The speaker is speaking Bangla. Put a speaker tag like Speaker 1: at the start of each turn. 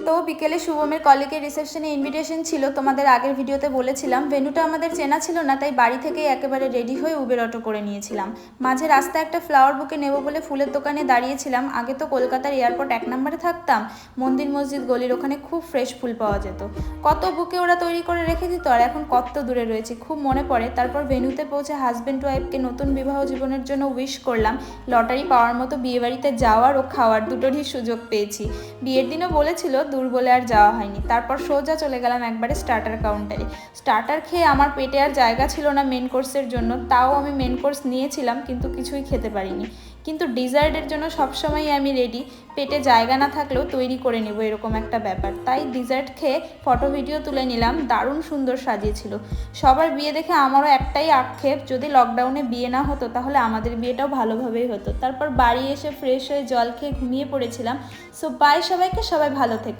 Speaker 1: তো বিকেলে শুভমের কলেজের রিসেপশনে ইনভিটেশন ছিল, তোমাদের আগের ভিডিওতে বলেছিলাম। ভেন্যুটা আমাদের চেনা ছিল না, তাই বাড়ি থেকেই একেবারে রেডি হয়ে উবের অটো করে নিয়েছিলাম। মাঝে রাস্তায় একটা ফ্লাওয়ার বুকে নেব বলে ফুলের দোকানে দাঁড়িয়েছিলাম। আগে তো কলকাতার এয়ারপোর্ট 1 নম্বরে থাকতাম, মন্দির মসজিদ গলির ওখানে খুব ফ্রেশ ফুল পাওয়া যেত। কত বুকে ওরা তৈরি করে রেখে দিত, আর এখন কত দূরে রয়েছে খুব মনে পড়ে। তারপর ভেন্যুতে পৌঁছে হাজব্যান্ড ওয়াইফকে নতুন বিবাহ জীবনের জন্য উইশ করলাম। লটারি পাওয়ার মতো বিয়েবাড়িতে যাওয়ার ও খাওয়ার দুটোরই সুযোগ পেয়েছি। বিয়ের দিনও বলেছিল, দূর বলে আর যাওয়া হয়নি। তারপর সোজা চলে গেলাম একবারে স্টার্টার কাউন্টারে। স্টার্টার খেয়ে আমার পেটে আর জায়গা ছিল না মেন কোর্সের জন্য, তাও আমি মেন কোর্স নিয়েছিলাম, কিন্তু কিছুই খেতে পারিনি। কিন্তু ডিজার্টের জন্য সবসময়ই আমি রেডি, পেটে জায়গা না থাকলেও তৈরি করে নেব এরকম একটা ব্যাপার। তাই ডিজার্ট খেয়ে ফটো ভিডিও তুলে নিলাম, দারুণ সুন্দর সাজিয়েছিল। সবার বিয়ে দেখে আমারও একটাই আক্ষেপ, যদি লকডাউনে বিয়ে না হতো তাহলে আমাদের বিয়েটাও ভালোভাবেই হতো। তারপর বাড়ি এসে ফ্রেশ হয়ে জল খেয়ে ঘুমিয়ে পড়েছিলাম। সো বাই সবাইকে, সবাই ভালো থেকো।